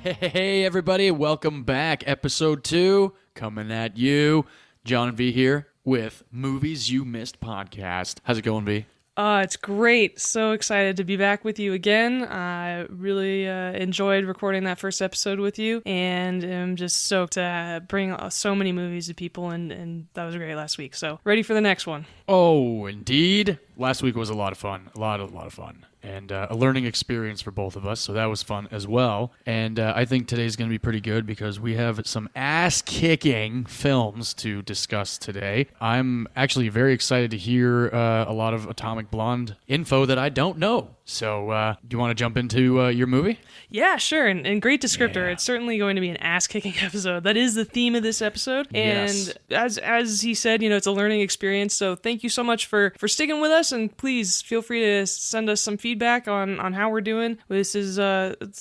Hey, everybody, welcome back. Episode 2, coming at you. John and Vee here with Movies You Missed podcast. How's it going, Vee? It's great. So excited to be back with you again. I really enjoyed recording that first episode with you, and I'm just stoked to bring so many movies to people, and that was great last week. So ready for the next one. Oh, indeed. Last week was a lot of fun. A lot of fun. And a learning experience for both of us, so that was fun as well. And I think today's going to be pretty good because we have some ass-kicking films to discuss today. I'm actually very excited to hear a lot of Atomic Blonde info that I don't know. So do you want to jump into your movie? Yeah, sure, and great descriptor. Yeah. It's certainly going to be an ass-kicking episode. That is the theme of this episode. And Yes. as he said, it's a learning experience, so thank you so much for sticking with us, and please feel free to send us some feedback on how we're doing. This is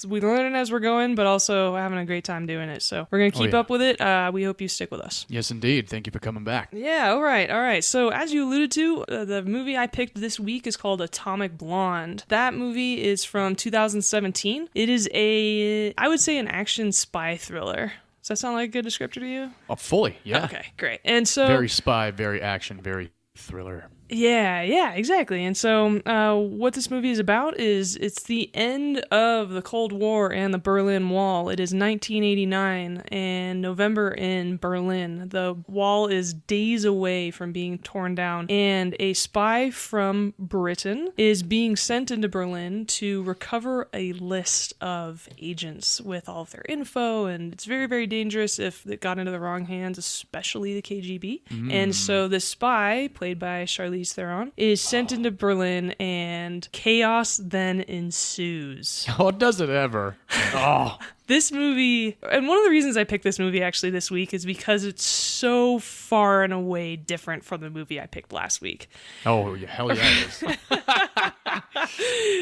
we learn as we're going, but also having a great time doing it. So we're going to keep up with it. We hope you stick with us. Yes, indeed. Thank you for coming back. Yeah, all right. So as you alluded to, the movie I picked this week is called Atomic Blonde. That movie is from 2017. It is I would say an action spy thriller. Does that sound like a good descriptor to you? Fully, yeah. Okay, great. And so Very spy, very action, very thriller. Yeah, exactly. And so what this movie is about is it's the end of the Cold War and the Berlin Wall. It is 1989 and November in Berlin. The wall is days away from being torn down, and a spy from Britain is being sent into Berlin to recover a list of agents with all of their info, and it's very, very dangerous if it got into the wrong hands, especially the KGB. And so this spy, played by Charlize Theron, is sent into Berlin, and chaos then ensues. Oh, does it ever? Oh. This movie, and one of the reasons I picked this movie actually this week is because it's so far and away different from the movie I picked last week. Oh, hell yeah, it is.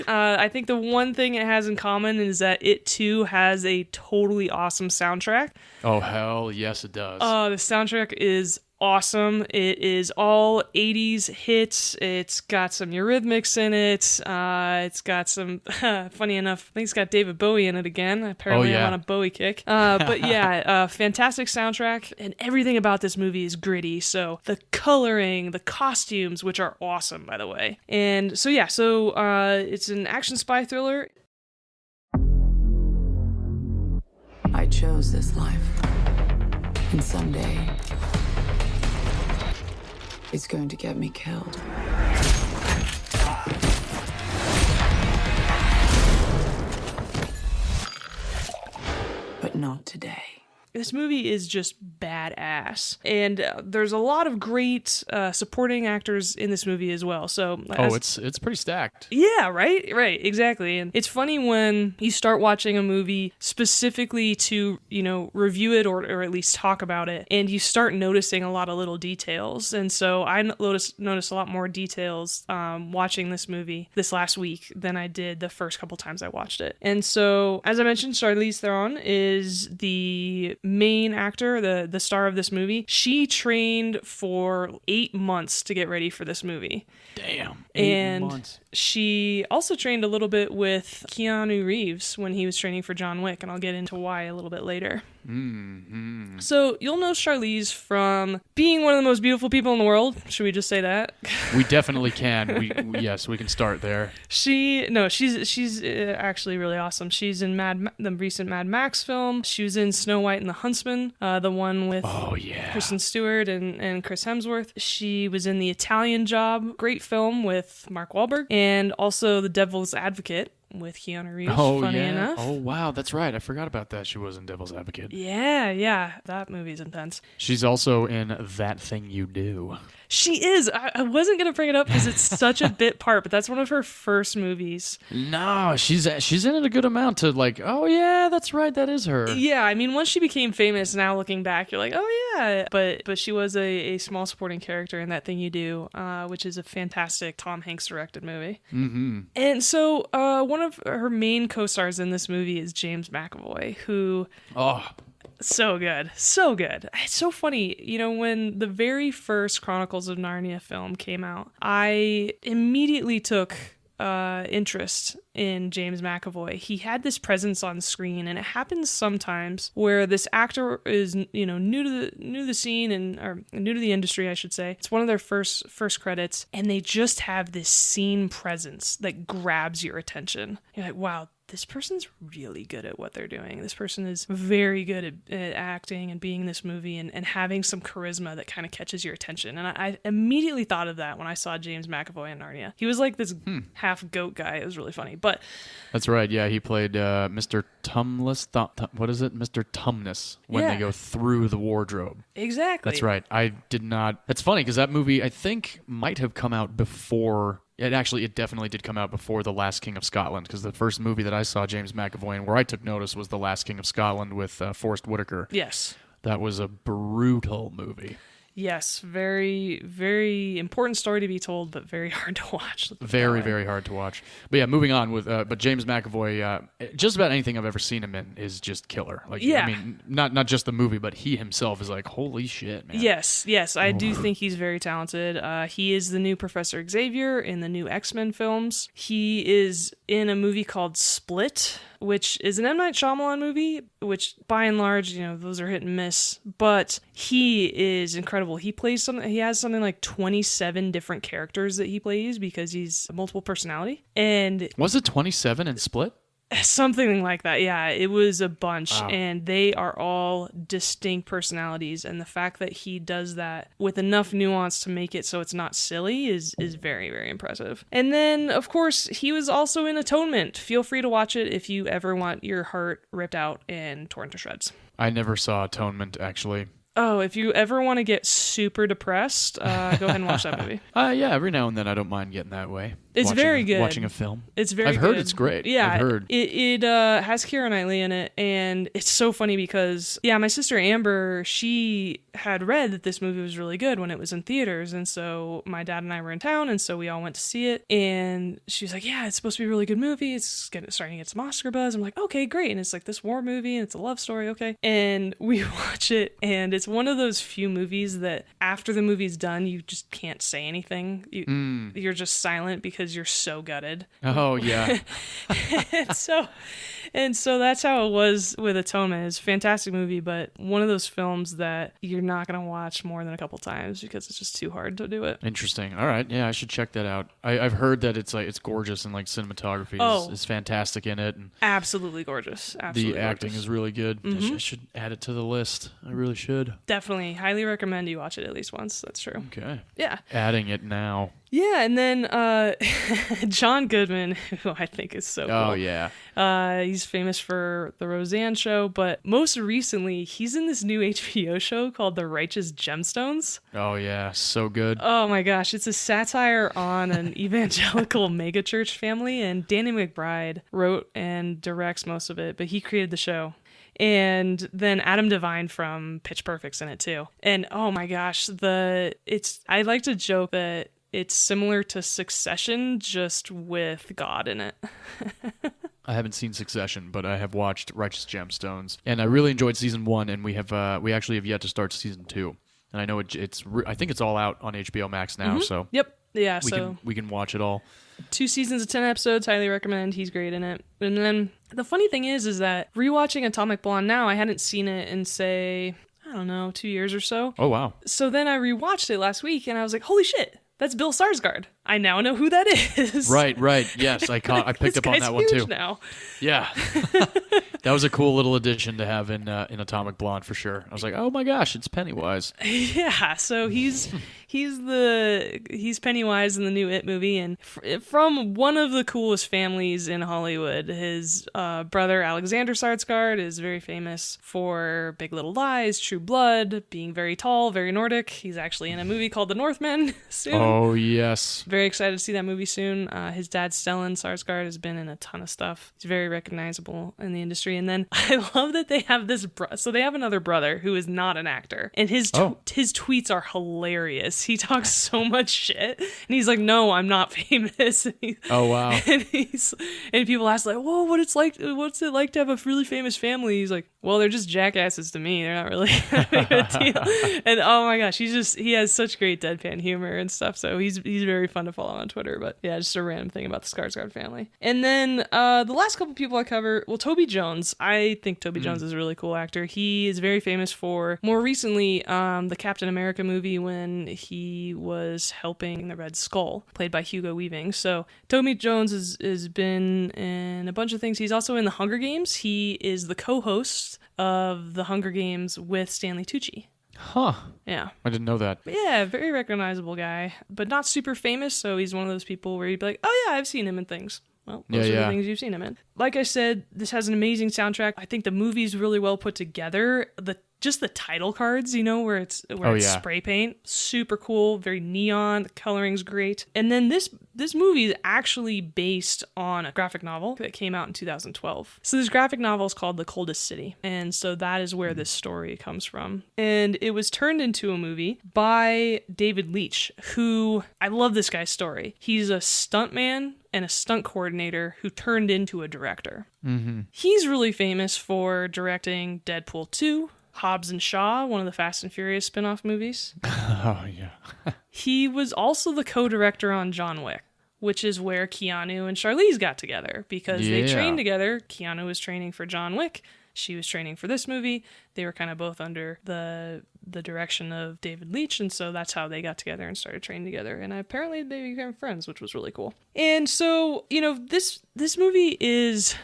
I think the one thing it has in common is that it too has a totally awesome soundtrack. Oh, hell yes, it does. The soundtrack is awesome. It is all 80s hits. It's got some Eurythmics in it. It's got some, funny enough, I think it's got David Bowie in it again. Apparently I'm on a Bowie kick. But yeah, fantastic soundtrack, and everything about this movie is gritty. So the coloring, the costumes, which are awesome, by the way. And so yeah, it's an action spy thriller. I chose this life, and someday it's going to get me killed. But not today. This movie is just badass, and there's a lot of great supporting actors in this movie as well. So, it's pretty stacked. Yeah, right, exactly. And it's funny when you start watching a movie specifically to review it or at least talk about it, and you start noticing a lot of little details. And so I noticed a lot more details watching this movie this last week than I did the first couple times I watched it. And so, as I mentioned, Charlize Theron is the main actor, the star of this movie. She trained for 8 months to get ready for this movie. Damn. 8 months. She also trained a little bit with Keanu Reeves when he was training for John Wick, and I'll get into why a little bit later. Mm-hmm. So you'll know Charlize from being one of the most beautiful people in the world. Should we just say that? We definitely can. Yes, we can start there. She's actually really awesome. She's in the recent Mad Max film. She was in Snow White and the Huntsman, the one with Kristen Stewart and Chris Hemsworth. She was in The Italian Job, great film with Mark Wahlberg, and also The Devil's Advocate with Keanu Reeves, funny enough. Oh, wow, that's right. I forgot about that. She was in Devil's Advocate. Yeah. That movie's intense. She's also in That Thing You Do. She is. I wasn't going to bring it up because it's such a bit part, but that's one of her first movies. No, she's in it a good amount to oh yeah, that's right, that is her. Yeah, I mean, once she became famous, now looking back, you're like, oh yeah. But she was a small supporting character in That Thing You Do, which is a fantastic Tom Hanks directed movie. Mm-hmm. And so one of her main co-stars in this movie is James McAvoy, who... So good. It's so funny. When the very first Chronicles of Narnia film came out, I immediately took interest in James McAvoy. He had this presence on screen, and it happens sometimes where this actor is, new to the scene or new to the industry, I should say. It's one of their first credits, and they just have this scene presence that grabs your attention. You're like, wow, this person's really good at what they're doing. This person is very good at acting and being in this movie and having some charisma that kind of catches your attention. And I immediately thought of that when I saw James McAvoy in Narnia. He was like this half goat guy. It was really funny. But That's right. Yeah, he played Mr. Tumless. What is it? Mr. Tumnus when they go through the wardrobe. Exactly. That's right. I did not. That's funny because that movie, I think, might have come out before. It definitely did come out before The Last King of Scotland, because the first movie that I saw James McAvoy in where I took notice was The Last King of Scotland with Forrest Whitaker. Yes. That was a brutal movie. Yes, very, very important story to be told, but very hard to watch. Very, very hard to watch. But yeah, moving on with. But James McAvoy, just about anything I've ever seen him in is just killer. Like, yeah. I mean, not just the movie, but he himself is like, holy shit, man. Yes, I do think he's very talented. He is the new Professor Xavier in the new X-Men films. He is in a movie called Split, which is an M. Night Shyamalan movie, which by and large, those are hit and miss. But he is incredible. He has something like 27 different characters that he plays because he's a multiple personality. And was it 27 in Split? Something like that, yeah. It was a bunch, wow. And they are all distinct personalities. And the fact that he does that with enough nuance to make it so it's not silly is very, very impressive. And then, of course, he was also in Atonement. Feel free to watch it if you ever want your heart ripped out and torn to shreds. I never saw Atonement, actually. Oh, if you ever want to get super depressed, go ahead and watch that movie. Yeah, every now and then I don't mind getting that way. It's very good. Watching a film. It's very I've good. heard it's great. Yeah, I've heard. It has Keira Knightley in it, and it's so funny because, my sister Amber, she had read that this movie was really good when it was in theaters, and so my dad and I were in town, and so we all went to see it, and she was like, yeah, it's supposed to be a really good movie. It's starting to get some Oscar buzz. I'm like, okay, great. And it's like this war movie, and it's a love story, okay. And we watch it, and it's one of those few movies that after the movie's done, you just can't say anything. You're just silent because you're so gutted. Oh, yeah. and so that's how it was with Atonement. It's a fantastic movie, but one of those films that you're not going to watch more than a couple times because it's just too hard to do it. Interesting. All right. Yeah, I should check that out. I've heard that it's gorgeous and like cinematography is fantastic in it. And absolutely gorgeous. Absolutely the acting is really good. Mm-hmm. I should add it to the list. I really should. Definitely. Highly recommend you watch it at least once. That's true. Okay. Yeah. Adding it now. Yeah, and then John Goodman, who I think is so cool. Oh, yeah. He's famous for The Roseanne Show, but most recently, he's in this new HBO show called The Righteous Gemstones. Oh, yeah. So good. Oh, my gosh. It's a satire on an evangelical megachurch family, and Danny McBride wrote and directs most of it, but he created the show. And then Adam Devine from Pitch Perfect's in it, too. And, oh, my gosh, I like to joke that it's similar to Succession, just with God in it. I haven't seen Succession, but I have watched Righteous Gemstones, and I really enjoyed season 1. And we actually have yet to start season 2. And I know I think it's all out on HBO Max now. Mm-hmm. So yep, yeah. We can watch it all. 2 seasons of 10 episodes. Highly recommend. He's great in it. And then the funny thing is that rewatching Atomic Blonde now, I hadn't seen it in say, I don't know, 2 years or so. Oh wow! So then I rewatched it last week, and I was like, holy shit. That's Bill Skarsgård. I now know who that is. Right. Yes, I picked up on that one too. Now. Yeah, that was a cool little addition to have in Atomic Blonde for sure. I was like, oh my gosh, it's Pennywise. Yeah, so he's Pennywise in the new It movie, and from one of the coolest families in Hollywood. His brother Alexander Skarsgård is very famous for Big Little Lies, True Blood, being very tall, very Nordic. He's actually in a movie called The Northman soon. Oh yes, very excited to see that movie soon. His dad Stellan Skarsgård has been in a ton of stuff. He's very recognizable in the industry. And then I love that they have this so they have another brother who is not an actor, and his tweets are hilarious. He talks so much shit, and he's like, "No, I'm not famous." Oh wow. And people ask like, "Whoa, what's it like to have a really famous family?" He's like, "Well, they're just jackasses to me. They're not really that big of a deal." And oh my gosh, he has such great deadpan humor and stuff. So he's very fun to follow on Twitter. But yeah, just a random thing about the Skarsgård family. And then the last couple people I cover, well, Toby Jones. I think Toby Jones is a really cool actor. He is very famous for, more recently, the Captain America movie when he was helping the Red Skull, played by Hugo Weaving. So Toby Jones has been in a bunch of things. He's also in the Hunger Games. He is the co-host of the Hunger Games with Stanley Tucci. Huh. Yeah. I didn't know that. Yeah, very recognizable guy, but not super famous, so he's one of those people where you'd be like, "Oh yeah, I've seen him in things." Well, those are the things you've seen him in. Like I said, this has an amazing soundtrack. I think the movie's really well put together. Just the title cards, where it's spray paint, super cool, very neon. The coloring's great. And then this movie is actually based on a graphic novel that came out in 2012. So this graphic novel is called The Coldest City, and so that is where this story comes from. And it was turned into a movie by David Leitch, who, I love this guy's story. He's a stuntman and a stunt coordinator who turned into a director. Mm-hmm. He's really famous for directing Deadpool 2, Hobbs and Shaw, one of the Fast and Furious spin-off movies. Oh, yeah. He was also the co-director on John Wick, which is where Keanu and Charlize got together because they trained together. Keanu was training for John Wick. She was training for this movie. They were kind of both under the direction of David Leitch, and so that's how they got together and started training together. And apparently they became friends, which was really cool. And so, this movie is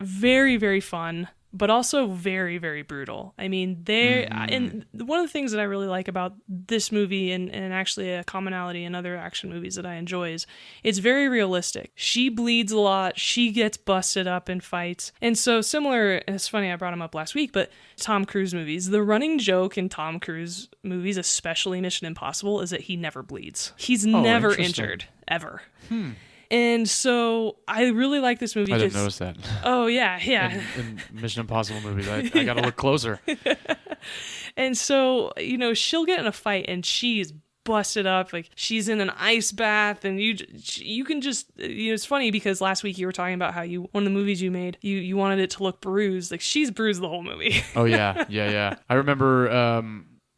very, very fun, but also very, very brutal. I mean, and one of the things that I really like about this movie, and actually a commonality in other action movies that I enjoy, is it's very realistic. She bleeds a lot. She gets busted up in fights. And so similar, and it's funny, I brought him up last week, but Tom Cruise movies, the running joke in Tom Cruise movies, especially Mission Impossible, is that he never bleeds. He's never injured, ever. And so I really like this movie. I didn't notice that. Oh, yeah. In Mission Impossible movies, I got to look closer. And so, she'll get in a fight and she's busted up. Like, she's in an ice bath, and you can just, it's funny because last week you were talking about how one of the movies you made, you wanted it to look bruised. Like, she's bruised the whole movie. Oh, yeah. I remember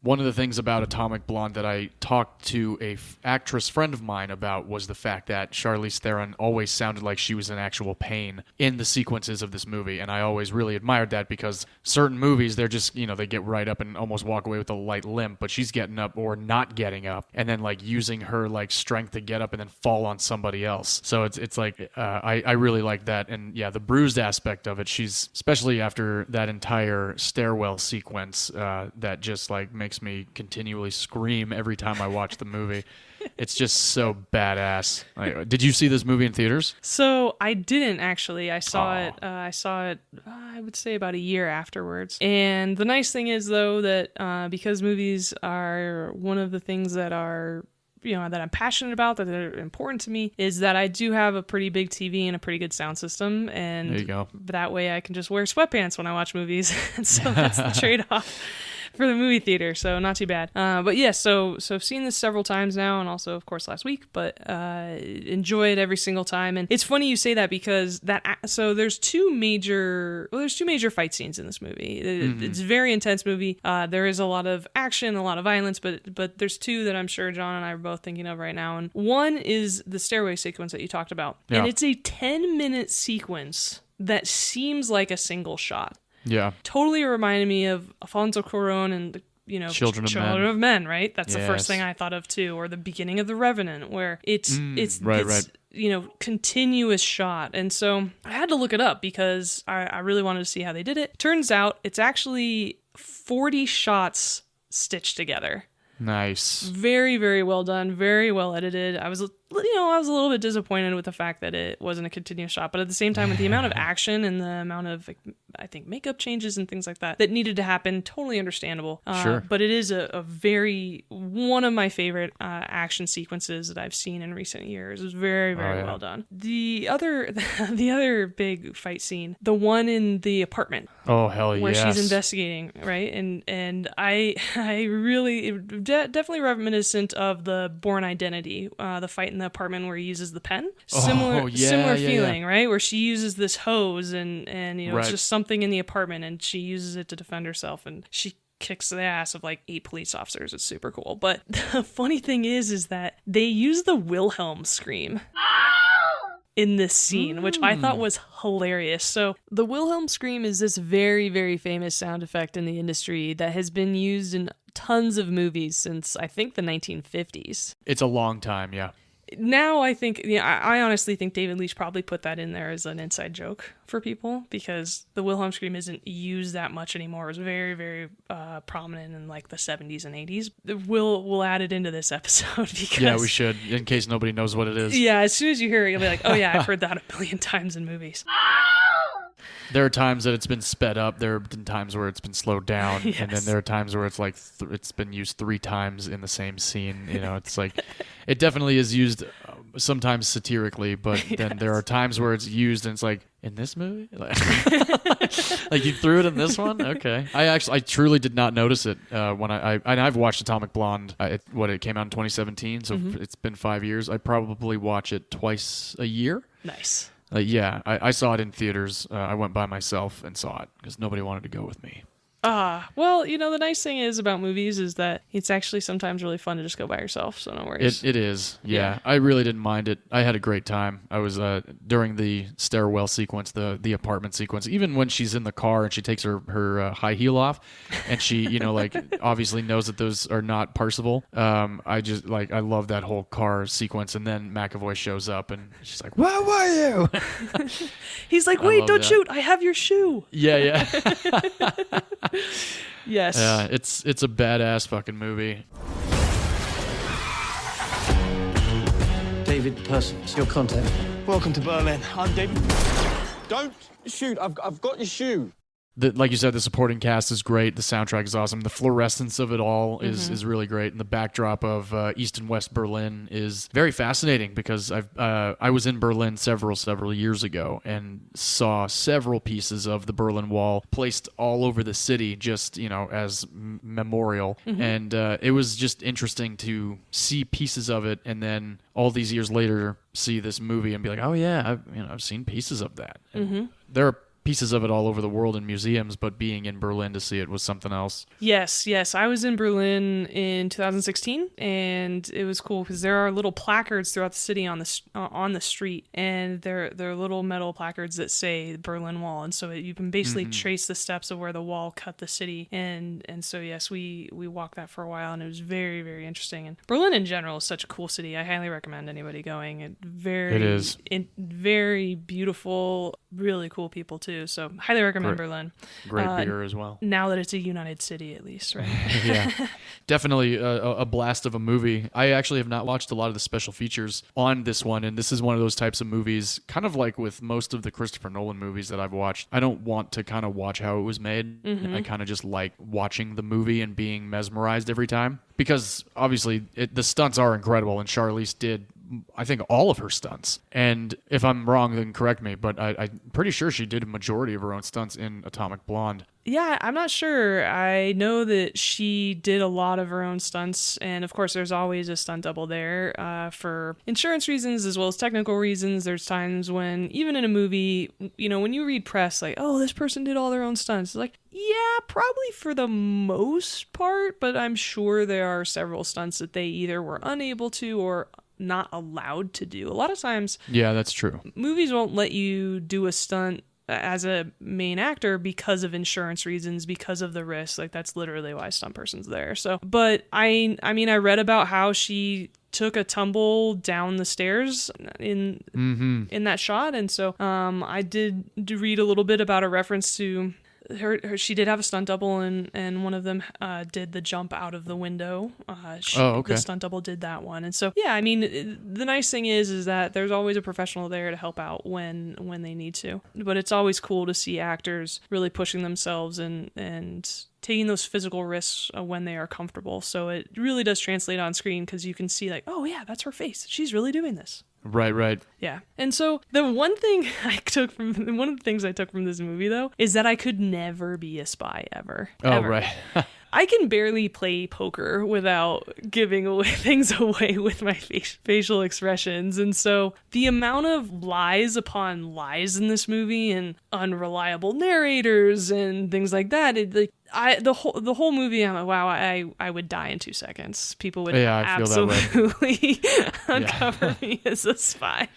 one of the things about Atomic Blonde that I talked to a actress friend of mine about was the fact that Charlize Theron always sounded like she was in actual pain in the sequences of this movie, and I always really admired that because certain movies, they're just, they get right up and almost walk away with a light limp, but she's getting up or not getting up and then like using her like strength to get up and then fall on somebody else. So it's like I really like that. And yeah, the bruised aspect of it, she's, especially after that entire stairwell sequence that just like makes me continually scream every time I watch the movie. It's just so badass. Did you see this movie in theaters? So I didn't actually. I saw it. I would say about a year afterwards. And the nice thing is though that because movies are one of the things that are that I'm passionate about, that are important to me, is that I do have a pretty big TV and a pretty good sound system, and there you go. That way I can just wear sweatpants when I watch movies. And so that's the trade-off for the movie theater, so not too bad. But yeah, so I've seen this several times now, and also of course last week, but enjoy it every single time. And it's funny you say that because there's two major fight scenes in this movie. It's a very intense movie. There is a lot of action, a lot of violence, but there's two that I'm sure John and I are both thinking of right now. And one is the stairway sequence that you talked about. Yeah. And it's a 10-minute sequence that seems like a single shot. Yeah. Totally reminded me of Alfonso Cuarón and Children of Men, right? That's the first thing I thought of too, or the beginning of The Revenant, where it's right. Continuous shot. And so I had to look it up because I really wanted to see how they did it. Turns out it's actually 40 shots stitched together. Nice. Very, very well done. Very well edited. I was I was a little bit disappointed with the fact that it wasn't a continuous shot, but at the same time, with the amount of action and the amount of, like, I think, makeup changes and things like that needed to happen, totally understandable. Sure. But it is one of my favorite action sequences that I've seen in recent years. It was very, very well done. The other big fight scene, the one in the apartment. Oh, hell yes. Where she's investigating, right? And I really, definitely reminiscent of the Bourne Identity, the fight in the apartment where he uses the pen. Similar feeling, right? Where she uses this hose and it's just something in the apartment and she uses it to defend herself and she kicks the ass of like 8 police officers. It's super cool. But the funny thing is that they use the Wilhelm scream in this scene, which I thought was hilarious. So the Wilhelm scream is this very, very famous sound effect in the industry that has been used in tons of movies since, I think, the 1950s. It's a long time, yeah. Now I think, I honestly think David Leitch probably put that in there as an inside joke for people because the Wilhelm scream isn't used that much anymore. It was very, very prominent in like the 70s and 80s. We'll add it into this episode because... Yeah, we should, in case nobody knows what it is. Yeah, as soon as you hear it, you'll be like, oh yeah, I've heard that a million times in movies. There are times that it's been sped up. There have been times where it's been slowed down. Yes. And then there are times where it's like it's been used 3 times in the same scene. It's like it definitely is used sometimes satirically, but then there are times where it's used and it's like, in this movie? Like you threw it in this one? Okay. I truly did not notice it when I've watched Atomic Blonde. It came out in 2017, so it's been 5 years. I probably watch it twice a year. Nice. I saw it in theaters. I went by myself and saw it because nobody wanted to go with me. Well, the nice thing is about movies is that it's actually sometimes really fun to just go by yourself, so no worries. It is, yeah. I really didn't mind it. I had a great time. I was during the stairwell sequence, the apartment sequence, even when she's in the car and she takes her high heel off, and she, obviously knows that those are not parsable. I love that whole car sequence, and then McAvoy shows up and she's like, "Where were you?" He's like, "Wait, don't shoot! I have your shoe." Yeah. Yes. It's a badass fucking movie. David Persons, your contact. Welcome to Berlin. I'm David. Don't shoot. I've got your shoe. Like you said, the supporting cast is great. The soundtrack is awesome. The fluorescence of it all is really great, and the backdrop of East and West Berlin is very fascinating because I was in Berlin several years ago and saw several pieces of the Berlin Wall placed all over the city, just as memorial, and it was just interesting to see pieces of it, and then all these years later see this movie and be like, oh yeah, I've seen pieces of that. There are pieces of it all over the world in museums, but being in Berlin to see it was something else. Yes. I was in Berlin in 2016, and it was cool because there are little placards throughout the city on the street, and they're little metal placards that say Berlin Wall, and so you can basically trace the steps of where the wall cut the city, and so yes, we walked that for a while, and it was very, very interesting. And Berlin in general is such a cool city. I highly recommend anybody going. It is very beautiful, really cool people too. So highly recommend Berlin. Great beer as well. Now that it's a united city, at least, right? Yeah, definitely a blast of a movie. I actually have not watched a lot of the special features on this one, and this is one of those types of movies, kind of like with most of the Christopher Nolan movies that I've watched. I don't want to kind of watch how it was made. I kind of just like watching the movie and being mesmerized every time, because obviously the stunts are incredible, and Charlize did, I think, all of her stunts. And if I'm wrong, then correct me, but I'm pretty sure she did a majority of her own stunts in Atomic Blonde. Yeah, I'm not sure. I know that she did a lot of her own stunts, and of course there's always a stunt double there for insurance reasons as well as technical reasons. There's times when, even in a movie, when you read press like, oh, this person did all their own stunts, it's like, yeah, probably for the most part, but I'm sure there are several stunts that they either were unable to or not allowed to do. A lot of times, yeah, that's true, movies won't let you do a stunt as a main actor because of insurance reasons, because of the risk. Like, that's literally why stunt person's there. So, but I mean, I read about how she took a tumble down the stairs in that shot, and so I did read a little bit about a reference to she did have a stunt double, and one of them did the jump out of the window. Okay. The stunt double did that one. And so, yeah, I mean, the nice thing is that there's always a professional there to help out when they need to. But it's always cool to see actors really pushing themselves and taking those physical risks when they are comfortable. So it really does translate on screen because you can see like, oh yeah, that's her face. She's really doing this. Right. Yeah. And so one of the things I took from this movie though is that I could never be a spy ever. Oh, ever. right. I can barely play poker without giving things away with my facial expressions. And so the amount of lies upon lies in this movie and unreliable narrators and things like that, the whole movie, I'm like, wow, I would die in 2 seconds. People would I feel that way. absolutely uncover me as a spy.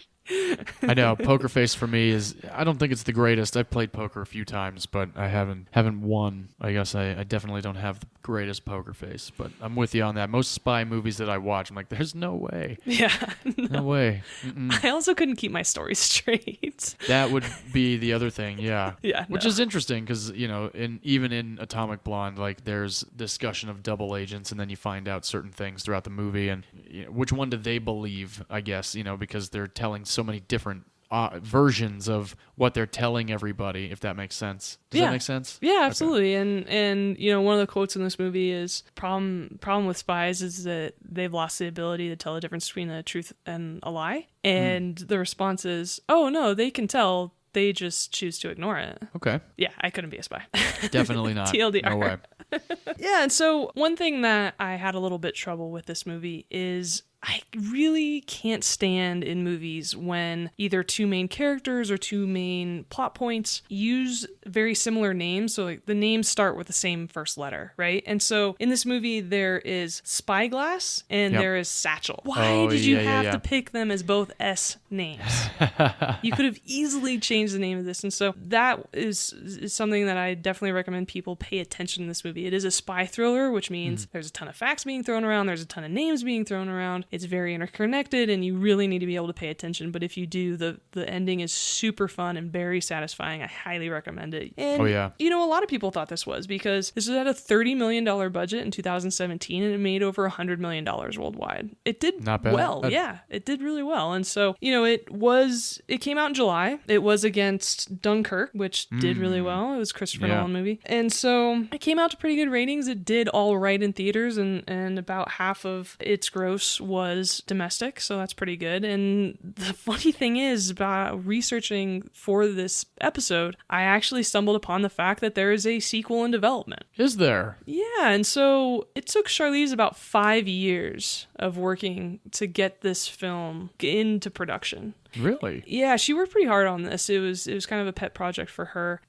I know poker face for me is, I don't think it's the greatest. I've played poker a few times, but I haven't won. I guess I definitely don't have the greatest poker face, but I'm with you on that. Most spy movies that I watch, I'm like, there's no way. Yeah. No way. Mm-mm. I also couldn't keep my story straight. That would be the other thing, yeah. Yeah. Which is interesting because, even in Atomic Blonde, like there's discussion of double agents and then you find out certain things throughout the movie and which one do they believe, I guess, because they're telling so many different versions of what they're telling everybody, if that makes sense. Does that make sense? Yeah, absolutely. Okay. And one of the quotes in this movie is problem with spies is that they've lost the ability to tell the difference between a truth and a lie. And the response is, oh no, they can tell, they just choose to ignore it. Okay. Yeah, I couldn't be a spy. Definitely not. TLDR. No way. Yeah, and so one thing that I had a little bit trouble with this movie is I really can't stand in movies when either two main characters or two main plot points use very similar names. So like the names start with the same first letter, right? And so in this movie, there is Spyglass and there is Satchel. Why did you have to pick them as both S names? You could have easily changed the name of this. And so that is something that I definitely recommend people pay attention to this movie. It is a spy thriller, which means there's a ton of facts being thrown around. There's a ton of names being thrown around. It's very interconnected and you really need to be able to pay attention. But if you do, the ending is super fun and very satisfying. I highly recommend it. And, a lot of people thought this was because this was at a $30 million budget in 2017 and it made over $100 million worldwide. It did not bad. Well. Yeah, it did really well. And so, it came out in July. It was against Dunkirk, which did really well. It was a Christopher Nolan movie. And so it came out to pretty good ratings. It did all right in theaters and about half of its gross was domestic, so that's pretty good. And the funny thing is, about researching for this episode, I actually stumbled upon the fact that there is a sequel in development. Is there? Yeah, and so it took Charlize about 5 years of working to get this film into production. Really? Yeah, she worked pretty hard on this. It was kind of a pet project for her.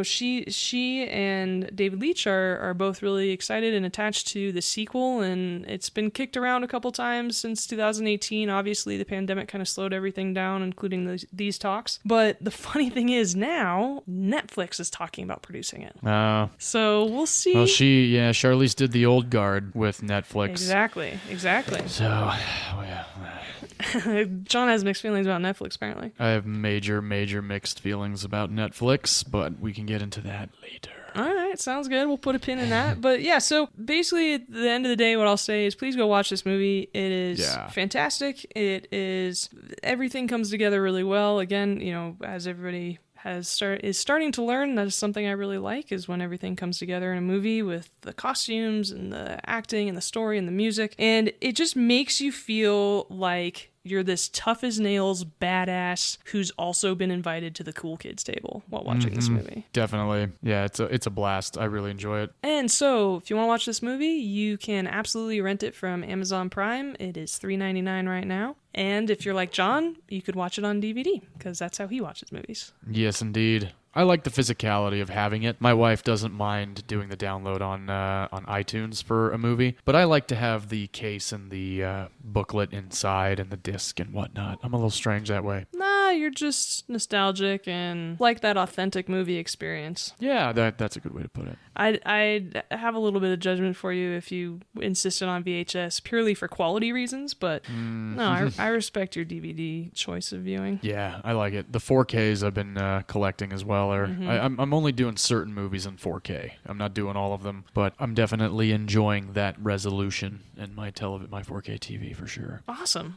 She and David Leitch are both really excited and attached to the sequel, and it's been kicked around a couple times since 2018. Obviously, the pandemic kind of slowed everything down, including these talks. But the funny thing is now Netflix is talking about producing it. So we'll see. Well, Charlize did the old guard with Netflix. Exactly. So, John has mixed feelings about Netflix, apparently. I have major mixed feelings about Netflix, but we can get into that later. All right, sounds good. We'll put a pin in that. But yeah, so basically at the end of the day, what I'll say is please go watch this movie. It is fantastic. Everything comes together really well. Again, as everybody is starting to learn, that is something I really like, is when everything comes together in a movie with the costumes and the acting and the story and the music. And it just makes you feel like you're this tough as nails badass who's also been invited to the cool kids table while watching this movie. Definitely. Yeah, it's a blast. I really enjoy it. And so if you want to watch this movie, you can absolutely rent it from Amazon Prime. It is $3.99 right now. And if you're like John, you could watch it on DVD because that's how he watches movies. Yes, indeed. I like the physicality of having it. My wife doesn't mind doing the download on iTunes for a movie, but I like to have the case and the booklet inside and the disc and whatnot. I'm a little strange that way. Nah, you're just nostalgic and like that authentic movie experience. Yeah, that's a good way to put it. I'd have a little bit of judgment for you if you insisted on VHS purely for quality reasons, but no, I respect your DVD choice of viewing. Yeah, I like it. The 4Ks I've been collecting as well. well. Or I'm only doing certain movies in 4K. I'm not doing all of them, but I'm definitely enjoying that resolution in my 4K TV for sure. Awesome.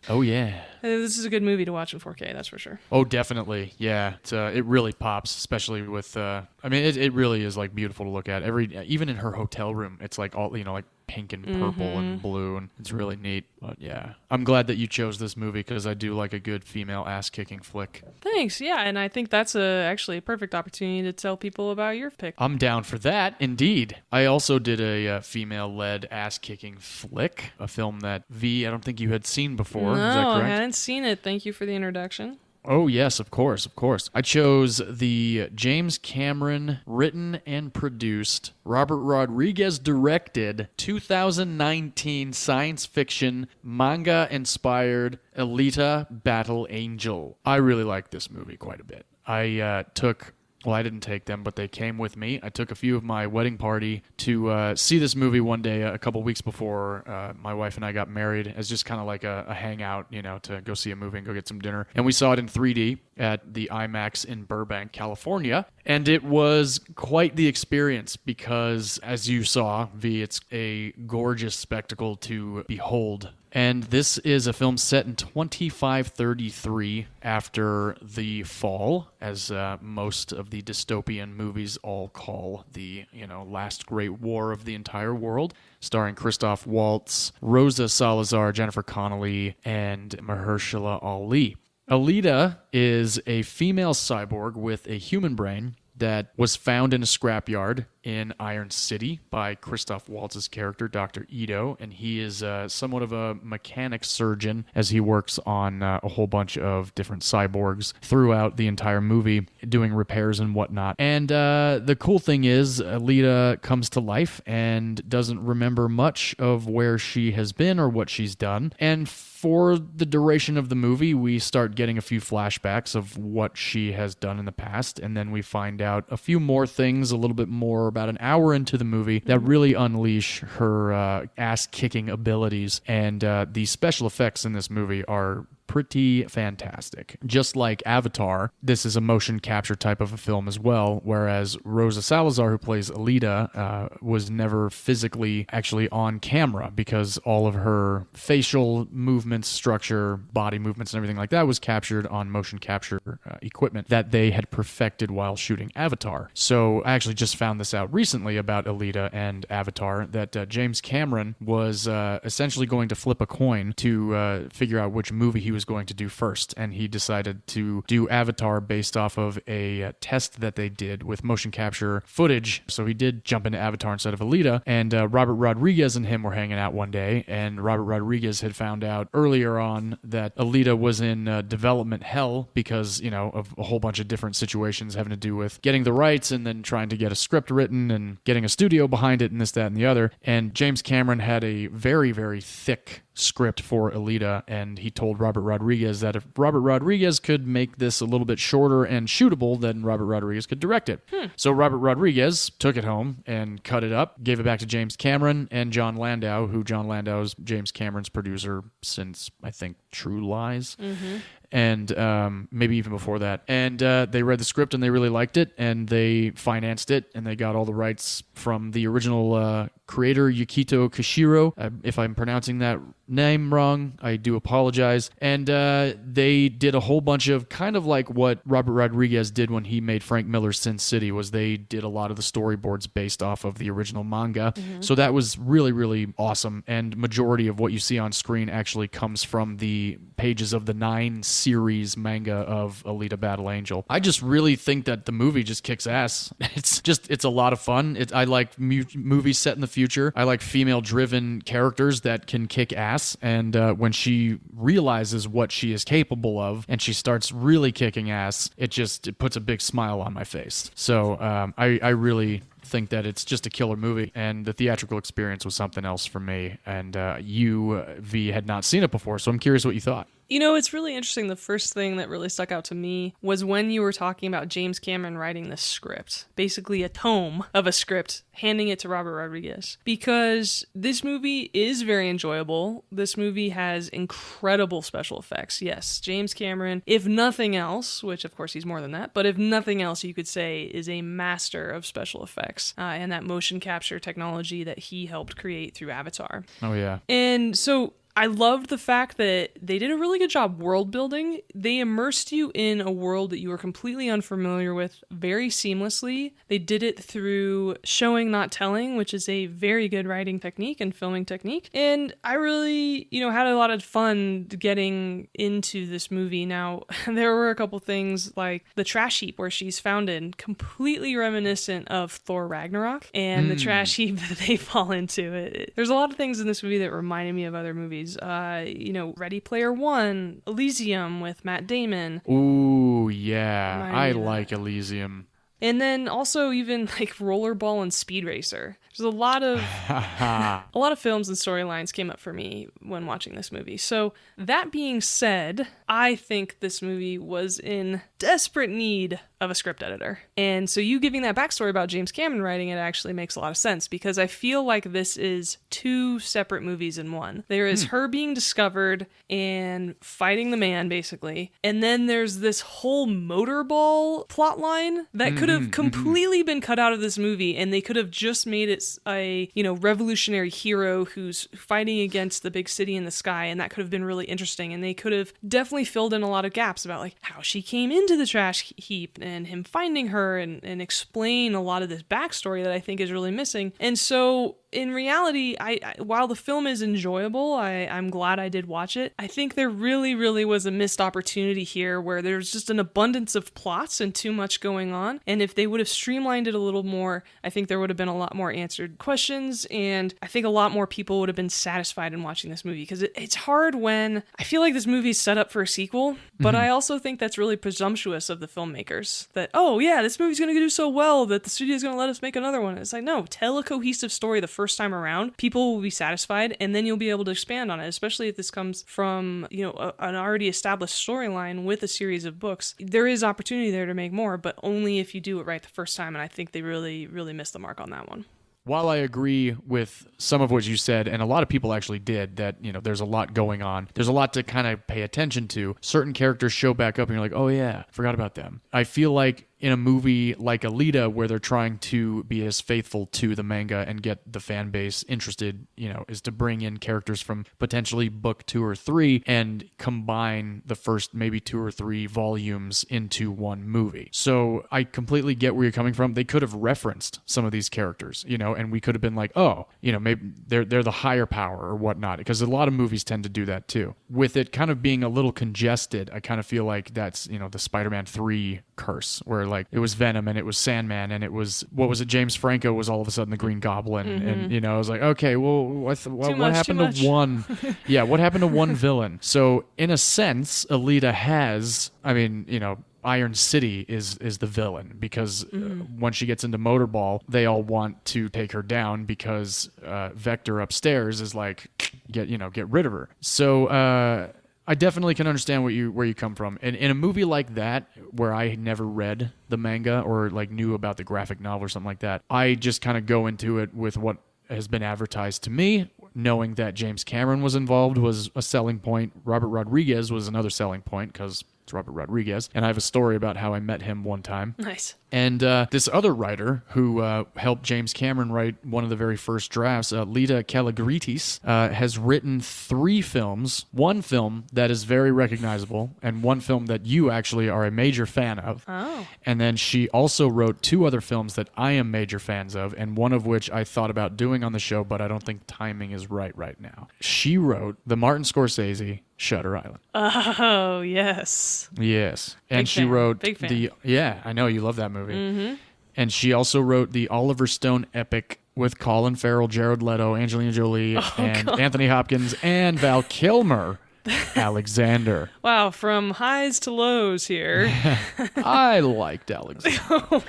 Oh yeah. This is a good movie to watch in 4K, that's for sure. Oh, definitely. Yeah. It really pops, especially with. It really is like beautiful to look at. Even in her hotel room, it's like all like pink and purple and blue, and it's really neat. But yeah, I'm glad that you chose this movie because I do like a good female ass-kicking flick. Thanks. Yeah, and I think that's actually a perfect opportunity to tell people about your pick. I'm down for that, indeed. I also did a female-led ass-kicking flick, a film that I don't think you had seen before. Is that No, correct? I hadn't seen it. Thank you for the introduction. Oh, yes, of course. I chose the James Cameron written and produced, Robert Rodriguez directed, 2019 science fiction, manga-inspired Alita Battle Angel. I really like this movie quite a bit. I didn't take them, but they came with me. I took a few of my wedding party to see this movie one day a couple weeks before my wife and I got married as just kind of like a hangout, to go see a movie and go get some dinner. And we saw it in 3D at the IMAX in Burbank, California. And it was quite the experience because, as you saw, V, it's a gorgeous spectacle to behold. And this is a film set in 2533 after the fall, as most of the dystopian movies all call the, last great war of the entire world, starring Christoph Waltz, Rosa Salazar, Jennifer Connelly, and Mahershala Ali. Alita is a female cyborg with a human brain that was found in a scrapyard in Iron City by Christoph Waltz's character, Dr. Ito, and he is somewhat of a mechanic surgeon as he works on a whole bunch of different cyborgs throughout the entire movie, doing repairs and whatnot. And the cool thing is, Alita comes to life and doesn't remember much of where she has been or what she's done. And for the duration of the movie, we start getting a few flashbacks of what she has done in the past, and then we find out a few more things a little bit more about an hour into the movie that really unleash her ass-kicking abilities. And the special effects in this movie are pretty fantastic. Just like Avatar, this is a motion capture type of a film as well, whereas Rosa Salazar, who plays Alita, was never physically actually on camera because all of her facial movements, structure, body movements, and everything like that was captured on motion capture equipment that they had perfected while shooting Avatar. So I actually just found this out recently about Alita and Avatar, that James Cameron was essentially going to flip a coin to figure out which movie he was going to do first, and he decided to do Avatar based off of a test that they did with motion capture footage. So he did jump into Avatar instead of Alita, and Robert Rodriguez and him were hanging out one day, and Robert Rodriguez had found out earlier on that Alita was in development hell because, of a whole bunch of different situations having to do with getting the rights and then trying to get a script written and getting a studio behind it and this, that, and the other. And James Cameron had a very, very thick script for Alita, and he told Robert Rodriguez that if Robert Rodriguez could make this a little bit shorter and shootable, then Robert Rodriguez could direct it. So Robert Rodriguez took it home and cut it up, gave it back to James Cameron and John Landau, who John Landau is James Cameron's producer since, I think, True Lies. And maybe even before that. And they read the script and they really liked it, and they financed it, and they got all the rights from the original creator, Yukito Kishiro. If I'm pronouncing that name wrong, I do apologize. And they did a whole bunch of kind of like what Robert Rodriguez did when he made Frank Miller's Sin City, was they did a lot of the storyboards based off of the original manga. So that was really, really awesome. And majority of what you see on screen actually comes from the pages of the 9-series manga of Alita Battle Angel. I just really think that the movie just kicks ass. It's a lot of fun. I like movies set in the future. I like female-driven characters that can kick ass, and when she realizes what she is capable of and she starts really kicking ass, it puts a big smile on my face. So I really think that it's just a killer movie, and the theatrical experience was something else for me. And you, V, had not seen it before, so I'm curious what you thought. You know, it's really interesting. The first thing that really stuck out to me was when you were talking about James Cameron writing this script, basically a tome of a script, handing it to Robert Rodriguez. Because this movie is very enjoyable. This movie has incredible special effects. Yes, James Cameron, if nothing else, which of course he's more than that, but if nothing else, you could say is a master of special effects and that motion capture technology that he helped create through Avatar. Oh, yeah. And so I loved the fact that they did a really good job world building. They immersed you in a world that you were completely unfamiliar with very seamlessly. They did it through showing, not telling, which is a very good writing technique and filming technique. And I really, had a lot of fun getting into this movie. Now, there were a couple things like the trash heap where she's found in, completely reminiscent of Thor Ragnarok and the trash heap that they fall into. There's a lot of things in this movie that reminded me of other movies. Ready Player One, Elysium with Matt Damon. Ooh, yeah. I like Elysium. And then also even like Rollerball and Speed Racer. There's a lot of films and storylines came up for me when watching this movie. So that being said, I think this movie was in desperate need of a script editor. And so you giving that backstory about James Cameron writing it actually makes a lot of sense because I feel like this is two separate movies in one. There is her being discovered and fighting the man, basically. And then there's this whole motorball plot line that could have completely been cut out of this movie and they could have just made it a, revolutionary hero who's fighting against the big city in the sky. And that could have been really interesting. And they could have definitely filled in a lot of gaps about like how she came into the trash heap and him finding her and explain a lot of this backstory that I think is really missing. And so in reality, while the film is enjoyable, I'm glad I did watch it. I think there really, really was a missed opportunity here where there's just an abundance of plots and too much going on. And if they would have streamlined it a little more, I think there would have been a lot more answered questions. And I think a lot more people would have been satisfied in watching this movie because it's hard when I feel like this movie's set up for a sequel, but I also think that's really presumptuous of the filmmakers that, oh yeah, this movie's going to do so well that the studio's going to let us make another one. It's like, no, tell a cohesive story the first time around. People will be satisfied and then you'll be able to expand on it, especially if this comes from, an already established storyline with a series of books. There is opportunity there to make more, but only if you do it right the first time. And I think they really, really missed the mark on that one. While I agree with some of what you said, and a lot of people actually did, that, there's a lot going on. There's a lot to kind of pay attention to. Certain characters show back up and you're like, oh yeah, forgot about them. I feel like in a movie like Alita, where they're trying to be as faithful to the manga and get the fan base interested, is to bring in characters from potentially book 2 or 3 and combine the first maybe 2 or 3 volumes into one movie. So I completely get where you're coming from. They could have referenced some of these characters, and we could have been like, oh, maybe they're the higher power or whatnot, because a lot of movies tend to do that too. With it kind of being a little congested, I kind of feel like that's, the Spider-Man 3 curse, where like it was Venom and it was Sandman and it was, what was it, James Franco was all of a sudden the Green Goblin. And I was like, okay, well what happened to one what happened to one villain? So in a sense, Alita has, Iron City is the villain because when she gets into Motorball, they all want to take her down because Vector upstairs is like, get rid of her. So I definitely can understand where you come from. And in a movie like that, where I had never read the manga or like knew about the graphic novel or something like that, I just kind of go into it with what has been advertised to me, knowing that James Cameron was involved was a selling point. Robert Rodriguez was another selling point because it's Robert Rodriguez. And I have a story about how I met him one time. Nice. And this other writer who helped James Cameron write one of the very first drafts, Lita Kalogridis, has written 3 films. One film that is very recognizable, and one film that you actually are a major fan of. Oh. And then she also wrote 2 other films that I am major fans of, and one of which I thought about doing on the show, but I don't think timing is right now. She wrote the Martin Scorsese Shutter Island. Oh, yes. Yes. And Big she fan. wrote Big fan. I know you love that movie. And she also wrote the Oliver Stone epic with Colin Farrell, Jared Leto, Angelina Jolie, and Anthony Hopkins, and Val Kilmer, Alexander. Wow, from highs to lows here. I liked Alexander. Oh,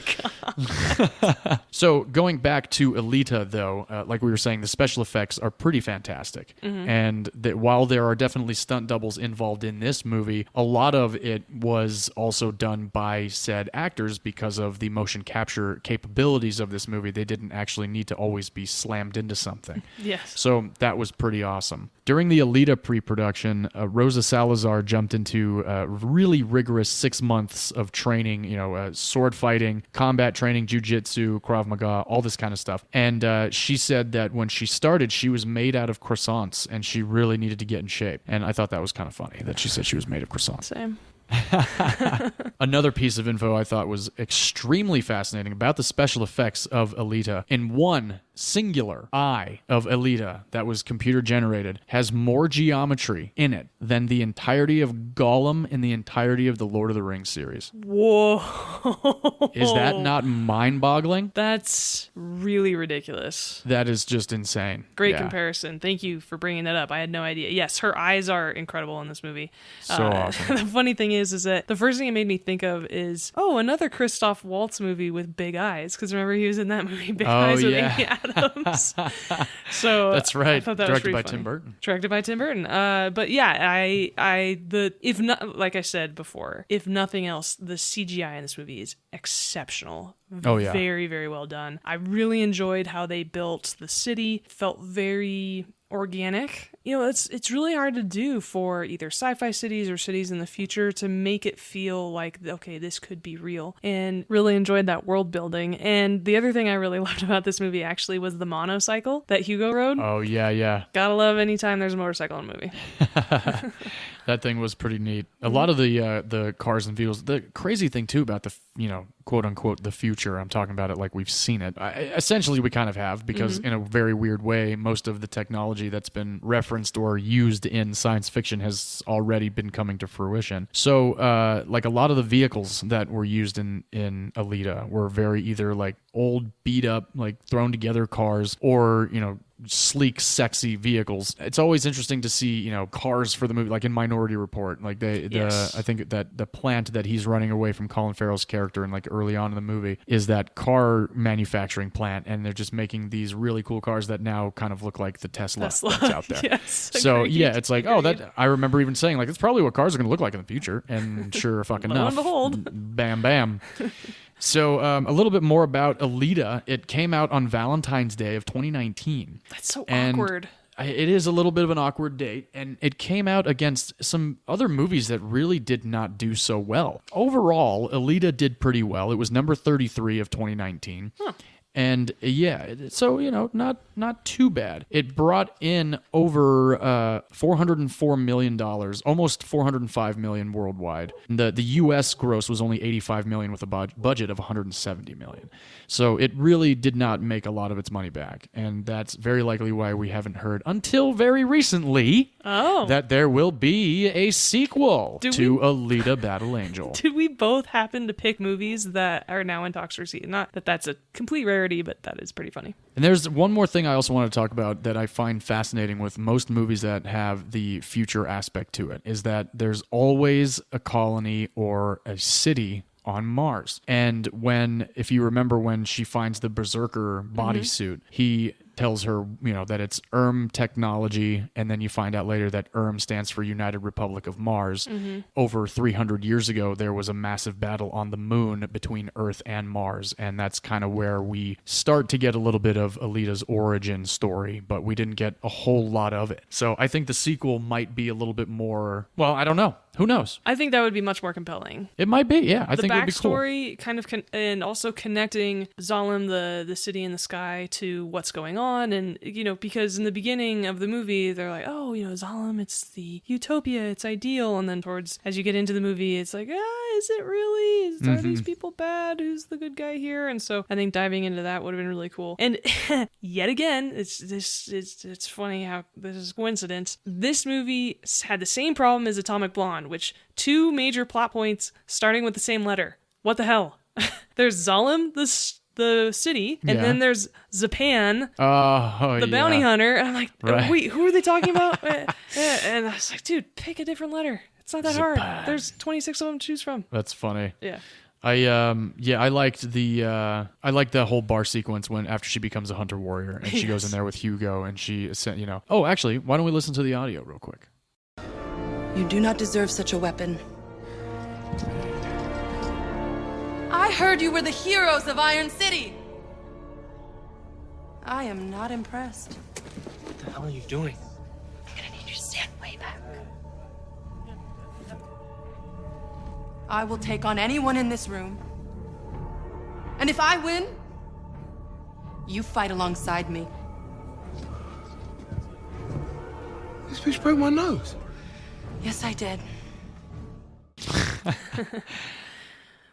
God. So going back to Alita, though, like we were saying, the special effects are pretty fantastic. And that while there are definitely stunt doubles involved in this movie, a lot of it was also done by said actors because of the motion capture capabilities of this movie. They didn't actually need to always be slammed into something. Yes. So that was pretty awesome. During the Alita pre-production, Rosa Salazar jumped into really rigorous 6 months of training, sword fighting, combat training, jiu-jitsu, Krav Maga, all this kind of stuff. And she said that when she started, she was made out of croissants and she really needed to get in shape. And I thought that was kind of funny that she said she was made of croissants. Same. Another piece of info I thought was extremely fascinating about the special effects of Alita. In one singular eye of Alita that was computer generated has more geometry in it than the entirety of Gollum in the entirety of the Lord of the Rings series. Whoa. Is that not mind-boggling? That's really ridiculous. That is just insane. Great comparison. Thank you for bringing that up. I had no idea. Yes, her eyes are incredible in this movie. So awesome. The funny thing is that the first thing it made me think of is, another Christoph Waltz movie with big eyes. Because remember, he was in that movie, Big Eyes with Amy Adams. So that's right. I thought that Directed was by funny. Tim Burton. Directed by Tim Burton. But yeah, if not, like I said before, if nothing else, the CGI in this movie is exceptional. Oh, yeah. Very, very well done. I really enjoyed how they built the city. Felt very organic. It's really hard to do for either sci-fi cities or cities in the future to make it feel like, okay, this could be real, and really enjoyed that world building. And the other thing I really loved about this movie actually was the motorcycle that Hugo rode. Oh, yeah. Gotta love anytime there's a motorcycle in a movie. That thing was pretty neat. A lot of the cars and vehicles. The crazy thing too about the quote unquote the future. I'm talking about it like we've seen it. Essentially, we kind of have, because in a very weird way, most of the technology that's been referenced or used in science fiction has already been coming to fruition. So, like a lot of the vehicles that were used in Alita were very either like old, beat up, like thrown together cars, or sleek, sexy vehicles. It's always interesting to see, cars for the movie, like in Minority Report. Like Yes. I think that the plant that he's running away from Colin Farrell's character and like early on in the movie is that car manufacturing plant, and they're just making these really cool cars that now kind of look like the Tesla. That's out there. Yes. So Agreed. yeah, it's like, that I remember even saying like, it's probably what cars are going to look like in the future, and sure fucking Lo and enough, behold. bam, bam. So a little bit more about Alita. It came out on Valentine's Day of 2019. That's so And awkward. It is a little bit of an awkward date, and it came out against some other movies that really did not do so well. Overall, Alita did pretty well. It was number 33 of 2019. Huh. And so not too bad. It brought in over $404 million, almost $405 million worldwide. The U.S. gross was only $85 million with a budget of $170 million. So it really did not make a lot of its money back, and that's very likely why we haven't heard until very recently that there will be a sequel to Alita: Battle Angel. Did we both happen to pick movies that are now in talks for sequel? Not that that's a complete rarity, but that is pretty funny. And there's one more thing I also want to talk about that I find fascinating with most movies that have the future aspect to it, is that there's always a colony or a city on Mars. And if you remember when she finds the Berserker bodysuit, he tells her, that it's technology, and then you find out later that stands for United Republic of Mars. Over 300 years ago, there was a massive battle on the moon between Earth and Mars, and that's kind of where we start to get a little bit of Alita's origin story, but we didn't get a whole lot of it. So I think the sequel might be a little bit more, well, I don't know. Who knows? I think that would be much more compelling. It might be, yeah. I think it would be cool. The backstory kind of and also connecting Zalem, the city in the sky, to what's going on. And, because in the beginning of the movie, they're like, Zalem, it's the utopia, it's ideal. And then as you get into the movie, it's like, is it really? Are these people bad? Who's the good guy here? And so I think diving into that would have been really cool. And yet again, it's funny how this is a coincidence. This movie had the same problem as Atomic Blonde, which 2 major plot points starting with the same letter. What the hell? There's Zalem, the city, and then there's Zapan, the bounty hunter. And I'm like, wait, who are they talking about? And I was like, dude, pick a different letter. It's not that hard. There's 26 of them to choose from. That's funny. Yeah. I liked the whole bar sequence when after she becomes a hunter warrior and she goes in there with Hugo and she said, oh, actually, why don't we listen to the audio real quick? You do not deserve such a weapon. I heard you were the heroes of Iron City. I am not impressed. What the hell are you doing? I'm gonna need you to stand way back. I will take on anyone in this room. And if I win, you fight alongside me. This bitch broke my nose. Yes, I did.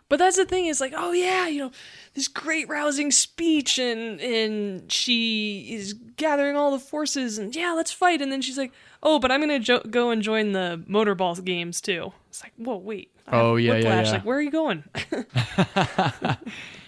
But that's the thing is like, oh yeah, this great rousing speech and she is gathering all the forces and yeah, let's fight. And then she's like, oh, but I'm going to go and join the motorball games too. It's like, whoa, wait. Oh, yeah, whiplash. yeah. Like, where are you going?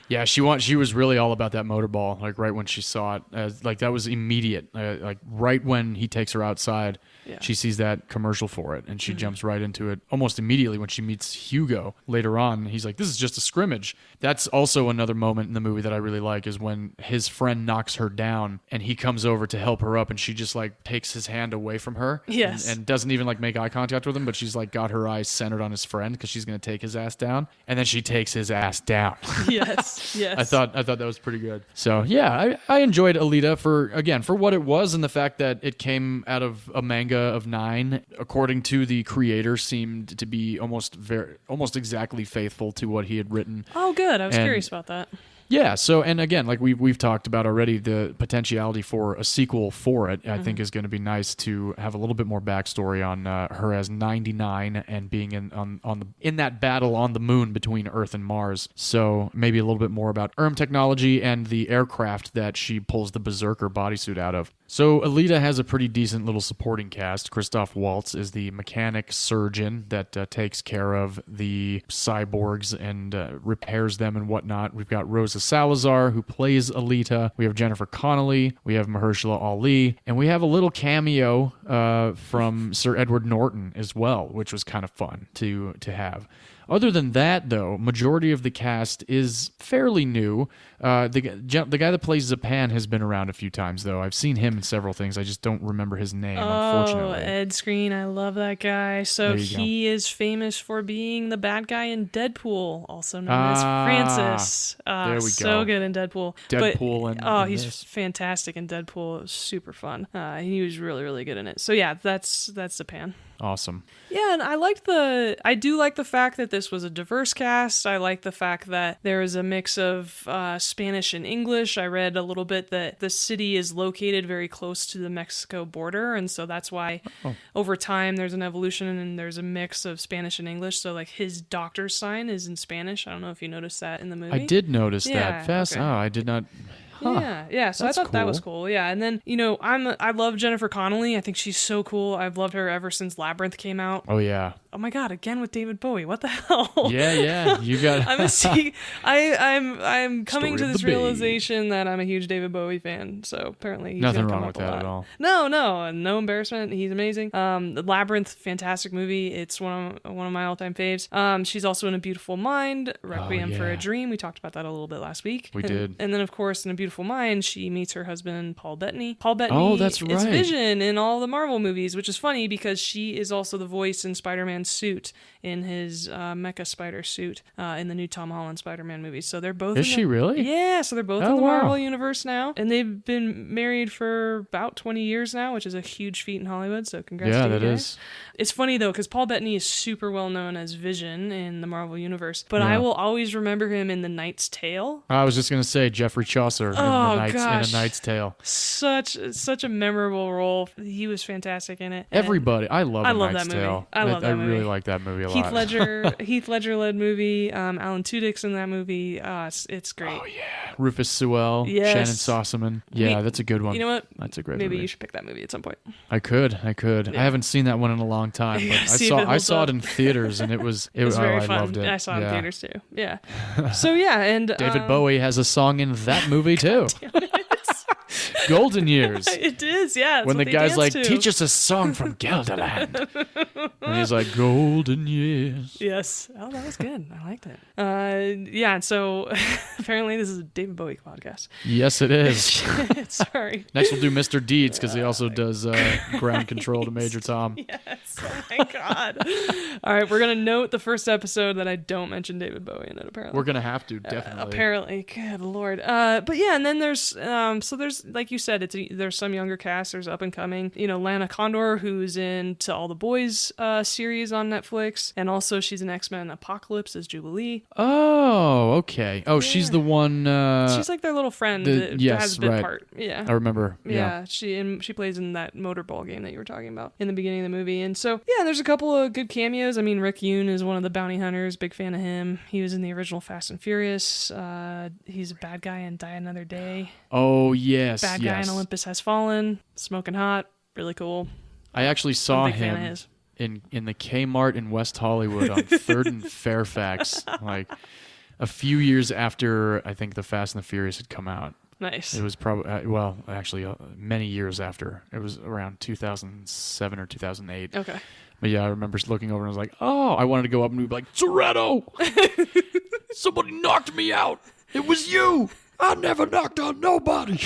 Yeah, she was really all about that motorball, like right when she saw it. Like that was immediate. Like right when he takes her outside, she sees that commercial for it, and she jumps right into it almost immediately when she meets Hugo later on. He's like, this is just a scrimmage. That's also another moment in the movie that I really like is when his friend knocks her down, and he comes over to help her up, and she just like takes his hand away from her Yes. and doesn't even like make eye contact with him, but she's like got her eyes centered on his friend because she's going to take his ass down, and then she takes his ass down. Yes. I thought that was pretty good. So yeah, I enjoyed Alita for what it was and the fact that it came out of a manga of 9, according to the creator, seemed to be almost exactly faithful to what he had written. Oh, good. I was curious about that. Yeah, so, and again, like we've talked about already, the potentiality for a sequel for it, I think is going to be nice to have a little bit more backstory on her as 99 and being in that battle on the moon between Earth and Mars. So maybe a little bit more about technology and the aircraft that she pulls the Berserker bodysuit out of. So Alita has a pretty decent little supporting cast. Christoph Waltz is the mechanic surgeon that takes care of the cyborgs and repairs them and whatnot. We've got Rosa Salazar, who plays Alita. We have Jennifer Connelly. We have Mahershala Ali. And we have a little cameo from Sir Edward Norton as well, which was kind of fun to have. Other than that, though, majority of the cast is fairly new. The guy that plays Zapan has been around a few times, though. I've seen him in several things. I just don't remember his name, unfortunately. Ed Skrein. I love that guy. So he is famous for being the bad guy in Deadpool, also known as Francis. There we go. So good in Deadpool. He's fantastic in Deadpool. It was super fun. He was really, really good in it. So yeah, that's Zapan. Awesome. Yeah, and I do like the fact that this was a diverse cast. I like the fact that there is a mix of Spanish and English. I read a little bit that the city is located very close to the Mexico border, and so that's why over time there's an evolution and there's a mix of Spanish and English. So like his doctor's sign is in Spanish. I don't know if you noticed that in the movie. I did notice that. Okay. Oh, I did not. Huh. Yeah. So That's I thought that was cool. cool. Yeah, and then I love Jennifer Connelly. I think she's so cool. I've loved her ever since Labyrinth came out. Oh yeah. Oh my God! Again with David Bowie. What the hell? Yeah. You got. I'm coming Story to of this the Bee. realization that I'm a huge David Bowie fan. So apparently he's Nothing gonna come wrong up with a that lot. at all. No embarrassment. He's amazing. The Labyrinth, fantastic movie. It's one of my all-time faves. She's also in A Beautiful Mind, Requiem for a Dream. We talked about that a little bit last week. We did. And then of course in A Beautiful Mind, she meets her husband Paul Bettany. Paul Bettany that's is right. Vision in all the Marvel movies, which is funny because she is also the voice in Spider-Man's suit in his Mecha Spider suit in the new Tom Holland Spider-Man movies. So they're both. Is she really? Yeah, so they're both Oh, in the wow. Marvel universe now, and they've been married for about 20 years now, which is a huge feat in Hollywood. So congrats to you that guys. is. It's funny though because Paul Bettany is super well known as Vision in the Marvel universe, but Yeah. I will always remember him in The Knight's Tale. I was just gonna say Geoffrey Chaucer in A Knight's Tale. Such a memorable role. He was fantastic in it. And Everybody, I love love Knight's that movie. Tale. I love that I movie. really like that movie a Heath lot. Heath Ledger led movie. Alan Tudyk's in that movie. It's great. Oh yeah, Rufus Sewell, Yes. Shannon Sossaman. Yeah, that's a good one. You know what? That's a great Maybe movie. you should pick that movie at some point. I could. I haven't seen that one in a long time, but Yeah, I see if it holds saw up. it in theaters and it was Very I fun. loved it. I saw it in Yeah. theaters too. Yeah. So yeah, and David Bowie has a song in that movie too. Golden Years. It is, yeah. That's When what the they guy's dance like, to. teach us a song from Gelderland. And he's like, golden years. Yes. Oh, that was good. I liked it. Yeah. So apparently this is a David Bowie podcast. Yes, it is. Sorry. Next we'll do Mr. Deeds because he also does ground control to Major Tom. Yes. Oh my God. All right. We're going to note the first episode that I don't mention David Bowie in it, apparently. We're going to have to, definitely. Apparently. Good Lord. But yeah, and then there's, so there's, like you said, there's some younger cast, there's up and coming, Lana Condor, who's in To All the Boys series on Netflix, and also she's in X-Men Apocalypse as Jubilee. Oh, okay. Oh, she's the one. She's like their little friend that has a bit part. Yeah. I remember. Yeah. She plays in that motorball game that you were talking about in the beginning of the movie. And so, yeah, there's a couple of good cameos. I mean, Rick Yoon is one of the bounty hunters. Big fan of him. He was in the original Fast and Furious. He's a bad guy in Die Another Day. Oh, yes. Bad guy in Olympus Has Fallen. Smoking Hot. Really cool. I actually saw I'm a big fan of him his. in the Kmart in West Hollywood on 3rd and Fairfax, like a few years after I think the Fast and the Furious had come out. Nice. It was probably, many years after. It was around 2007 or 2008. Okay. But yeah, I remember looking over and I was like, oh, I wanted to go up and be like, Toretto! Somebody knocked me out! It was you! I never knocked on nobody!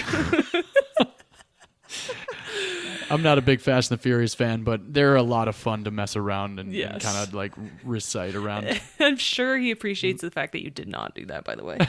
I'm not a big Fast and the Furious fan, but they're a lot of fun to mess around and kind of like recite around. I'm sure he appreciates the fact that you did not do that, by the way.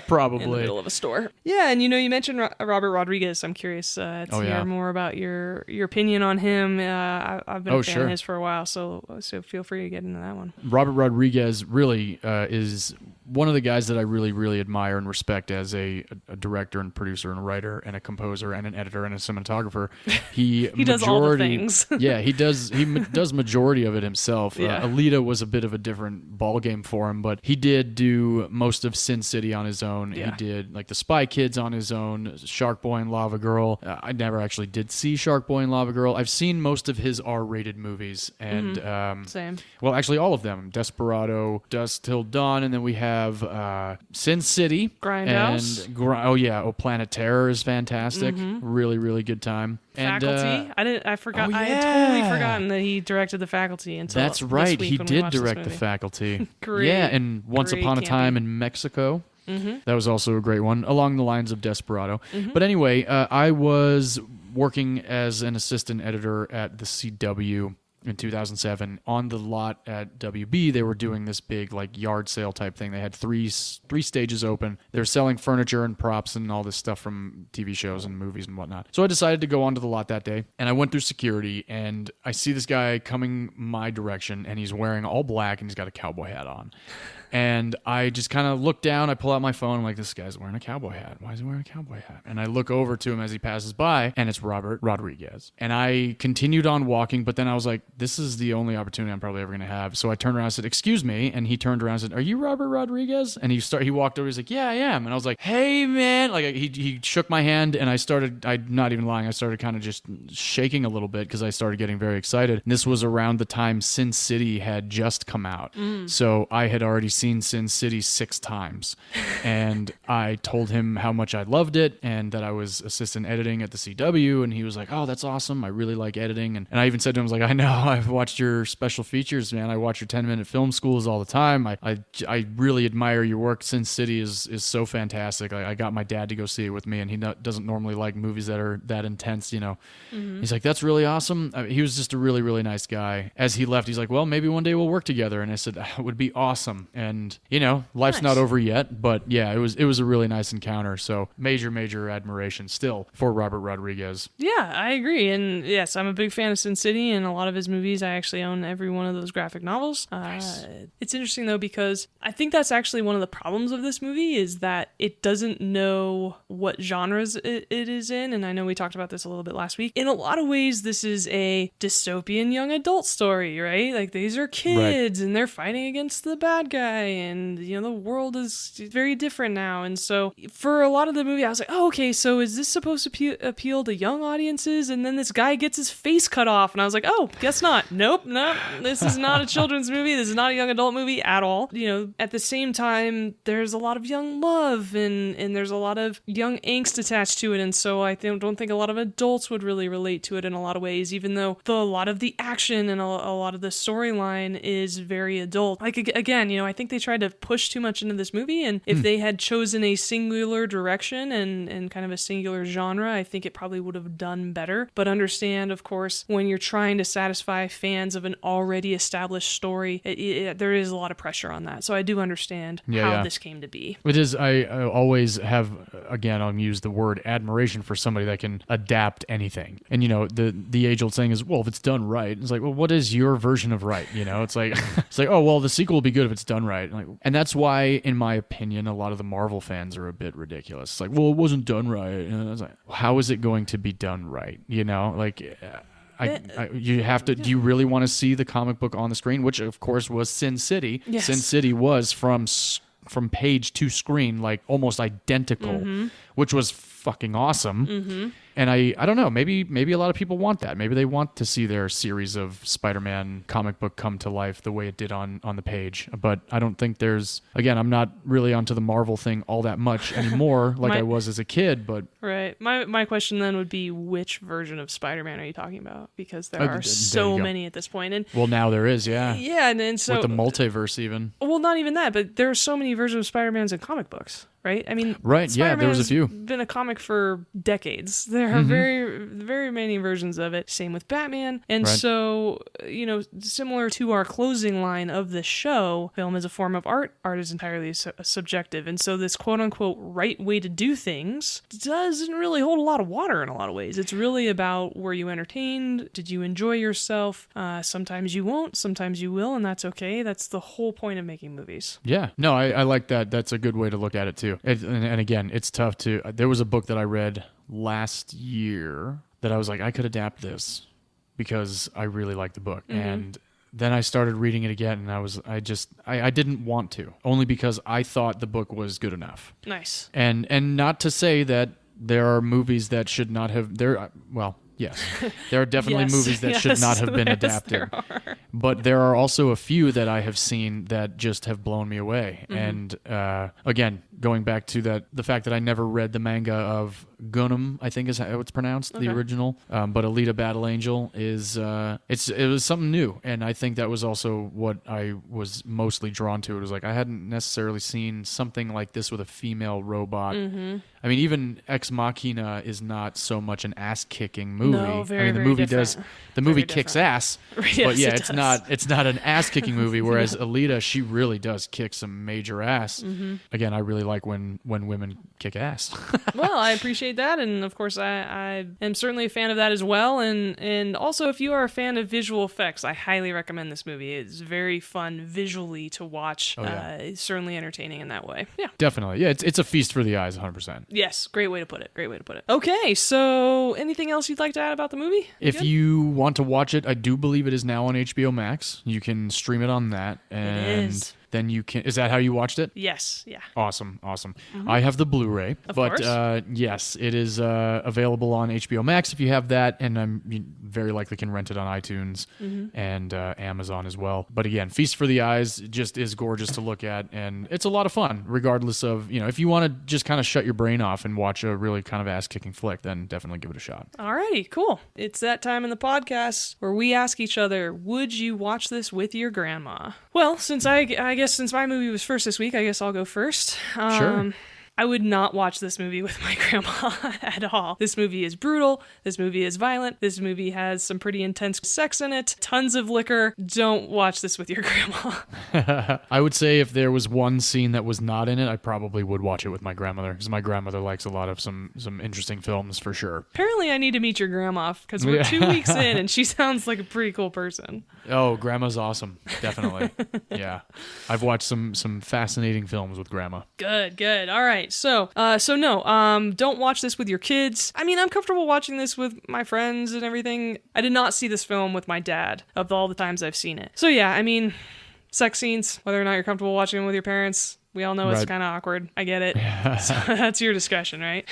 Probably. In the middle of a store. Yeah, and you mentioned Robert Rodriguez. I'm curious to hear more about your opinion on him. I've been a fan of his for a while, so feel free to get into that one. Robert Rodriguez really is one of the guys that I really, really admire and respect as a director and producer and writer and a composer and an editor and a cinematographer. He does all the things. Yeah, he does majority of it himself. Yeah. Alita was a bit of a different ball game for him, but he did do most of Sin City on his own. Yeah. He did like the Spy Kids on his own, Shark Boy and Lava Girl. I never actually did see Shark Boy and Lava Girl. I've seen most of his R-rated movies, and Same. Well, actually, all of them: Desperado, Dusk Till Dawn, and then we have Sin City, Grindhouse. And Planet Terror is fantastic. Really, really good time. Faculty. I forgot. Oh, I had totally forgotten that he directed The Faculty until that's this right. week He when we did watched this direct The movie. Faculty. Great. Yeah, and Once Great Upon a Time campy. in Mexico. That was also a great one, along the lines of Desperado. But anyway, I was working as an assistant editor at the CW in 2007 on the lot at WB. They were doing this big like yard sale type thing. They had three stages open. They were selling furniture and props and all this stuff from TV shows and movies and whatnot. So I decided to go onto the lot that day, and I went through security, and I see this guy coming my direction, and he's wearing all black and he's got a cowboy hat on. And I just kind of look down, I pull out my phone, I'm like, this guy's wearing a cowboy hat. Why is he wearing a cowboy hat? And I look over to him as he passes by, and it's Robert Rodriguez. And I continued on walking, but then I was like, this is the only opportunity I'm probably ever going to have. So I turned around and said, excuse me. And he turned around and said, are you Robert Rodriguez? And he walked over, he's like, yeah, I am. And I was like, hey, man. Like he shook my hand, and I'm not even lying, I started kind of just shaking a little bit because I started getting very excited. And this was around the time Sin City had just come out. So I had already seen Sin City 6 times, and I told him how much I loved it and that I was assistant editing at the CW, and he was like, oh, that's awesome, I really like editing. And I even said to him, I was like, I know, I've watched your special features, man. I watch your 10-minute film schools all the time. I really admire your work. Sin City is so fantastic. I got my dad to go see it with me, and he doesn't normally like movies that are that intense, He's like, that's really awesome. He was just a really, really nice guy. As he left, he's like, well, maybe one day we'll work together. And I said, that would be awesome. And life's not over yet, but yeah, it was a really nice encounter. So major admiration still for Robert Rodriguez. Yeah, I agree. And yes, I'm a big fan of Sin City, and a lot of his movies. I actually own every one of those graphic novels. Nice. It's interesting though, because I think that's actually one of the problems of this movie is that it doesn't know what genres it is in. And I know we talked about this a little bit last week. In a lot of ways, this is a dystopian young adult story, right? Like these are kids and they're fighting against the bad guy and the world is very different now. And so for a lot of the movie, I was like, oh, okay, so is this supposed to appeal to young audiences? And then this guy gets his face cut off, and I was like, oh, guess not. Nope, this is not a children's movie. This is not a young adult movie at all. At the same time, there's a lot of young love and there's a lot of young angst attached to it, and so I don't think a lot of adults would really relate to it in a lot of ways, even though a lot of the action and a lot of the storyline is very adult. Like, again, I think they tried to push too much into this movie, and if they had chosen a singular direction and kind of a singular genre, I think it probably would have done better. But understand, of course, when you're trying to satisfy fans of an already established story, there is a lot of pressure on that. So I do understand how this came to be. It is, I always have, again, I'll use the word admiration for somebody that can adapt anything. And, the age-old saying is, well, if it's done right, it's like, well, what is your version of right? It's like, oh, well, the sequel will be good if it's done right. And that's why, in my opinion, a lot of the Marvel fans are a bit ridiculous. It's like, well, it wasn't done right. And I was like, how is it going to be done right? You have to. Do you really want to see the comic book on the screen? Which, of course, was Sin City. Yes. Sin City was from page to screen, like almost identical, which was fucking awesome. And I don't know, maybe a lot of people want that. Maybe they want to see their series of Spider-Man comic book come to life the way it did on the page. But I don't think I'm not really onto the Marvel thing all that much anymore like I was as a kid. But right. My question then would be, which version of Spider-Man are you talking about? Because there are so many at this point. And well, now there is, yeah. Yeah, and so... with the multiverse even. Well, not even that, but there are so many versions of Spider-Mans in comic books. Right? I mean, right? Yeah, there was a few. Been a comic for decades. There are very, very many versions of it. Same with Batman. And so, similar to our closing line of the show, film is a form of art. Art is entirely subjective. And so this quote-unquote right way to do things doesn't really hold a lot of water in a lot of ways. It's really about, were you entertained? Did you enjoy yourself? Sometimes you won't. Sometimes you will, and that's okay. That's the whole point of making movies. Yeah. No, I like that. That's a good way to look at it, too. And again, it's tough to... There was a book that I read last year that I was like, I could adapt this because I really like the book. And then I started reading it again, and I didn't want to, only because I thought the book was good enough. Nice. And not to say that there are movies that should not have... Yes, there are definitely movies that should not have been adapted. But there are also a few that I have seen that just have blown me away. And again, going back to the fact that I never read the manga of Gundam, I think is how it's pronounced, the original. But Alita Battle Angel is it was something new, and I think that was also what I was mostly drawn to. It was like I hadn't necessarily seen something like this with a female robot. I mean, even Ex Machina is not so much an ass-kicking movie. No, very, the movie different. The movie kicks ass, Yes, but yeah, it it's does. not an ass-kicking movie. Whereas Alita, she really does kick some major ass. Again, I really like when women kick ass. Well, I appreciate that, and of course, I am certainly a fan of that as well. And also, if you are a fan of visual effects, I highly recommend this movie. It's very fun visually to watch. It's certainly entertaining in that way. Yeah, Definitely. Yeah, it's a feast for the eyes, 100%. yes, great way to put it. Okay, so anything else you'd like to add about the movie? If you want to watch it, I do believe it is now on HBO Max. You can stream it on that. And It is. then you can... Is that how you watched it? Yes, yeah. Awesome. I have the Blu-ray. Of but course. yes, it is available on HBO Max if you have that, and you very likely can rent it on iTunes and Amazon as well. But again, Feast for the Eyes just is gorgeous to look at, and it's a lot of fun, regardless of, if you want to just kind of shut your brain off and watch a really kind of ass-kicking flick, then definitely give it a shot. Alrighty, cool. It's that time in the podcast where we ask each other, would you watch this with your grandma? Well, since I guess since my movie was first this week, I guess I'll go first. Sure. I would not watch this movie with my grandma at all. This movie is brutal. This movie is violent. This movie has some pretty intense sex in it. Tons of liquor. Don't watch this with your grandma. I would say if there was one scene that was not in it, I probably would watch it with my grandmother, because my grandmother likes a lot of some interesting films for sure. Apparently, I need to meet your grandma because we're 2 weeks in and she sounds like a pretty cool person. Oh, grandma's awesome. Definitely. Yeah. I've watched some fascinating films with grandma. Good. All right. So no, don't watch this with your kids. I mean, I'm comfortable watching this with my friends and everything. I did not see this film with my dad of all the times I've seen it. So yeah, I mean, sex scenes, whether or not you're comfortable watching them with your parents. We all know it's Right. kind of awkward. I get it. So that's your discussion, right?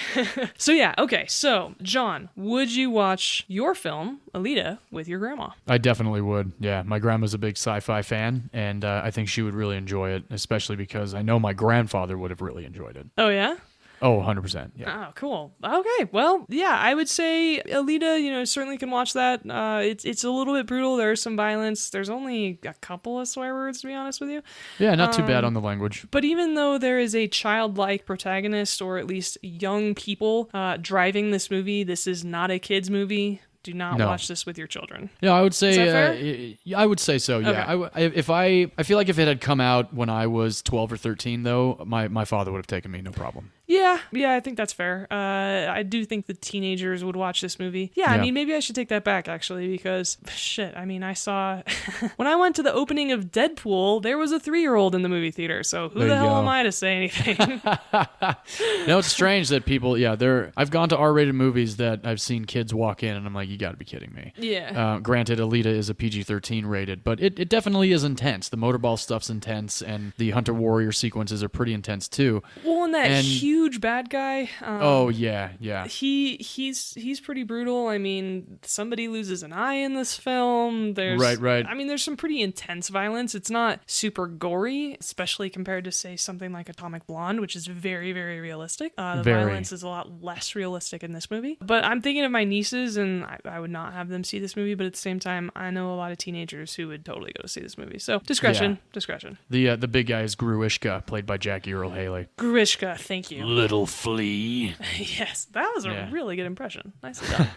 So yeah, okay. So, John, would you watch your film, Alita, with your grandma? I definitely would. Yeah, my grandma's a big sci-fi fan, and I think she would really enjoy it, especially because I know my grandfather would have really enjoyed it. Oh, yeah? Oh, 100%. Yeah. Oh, cool. Okay, well, yeah, I would say Alita, certainly can watch that. It's a little bit brutal. There's some violence. There's only a couple of swear words, to be honest with you. Yeah, not too bad on the language. But even though there is a childlike protagonist, or at least young people driving this movie, this is not a kid's movie. Do not No. watch this with your children. Yeah, I would say. Is that fair? I would say so. Yeah. Okay. I feel like if it had come out when I was 12 or 13, though, my father would have taken me, no problem. Yeah, I think that's fair. I do think the teenagers would watch this movie. Yeah, I Yeah. mean, maybe I should take that back, actually, because, shit, I mean, I saw... when I went to the opening of Deadpool, there was a 3-year-old in the movie theater, so who There the you hell go. am I to say anything? No, it's strange that people. Yeah, I've gone to R-rated movies that I've seen kids walk in, and I'm like, you got to be kidding me. Yeah. Granted, Alita is a PG-13 rated, but it definitely is intense. The motorball stuff's intense, and the Hunter Warrior sequences are pretty intense too. Well, and that and- huge bad guy... Oh yeah. He's pretty brutal. I mean, somebody loses an eye in this film. There's Right. I mean, there's some pretty intense violence. It's not super gory, especially compared to, say, something like Atomic Blonde, which is very, very realistic. The Very. violence is a lot less realistic in this movie. But I'm thinking of my nieces, and I would not have them see this movie. But at the same time, I know a lot of teenagers who would totally go to see this movie. So discretion. The big guy is Gruishka, played by Jackie Earl Haley. Gruishka, thank you. Little flea. Yes, that was a Yeah. really good impression. Nicely done.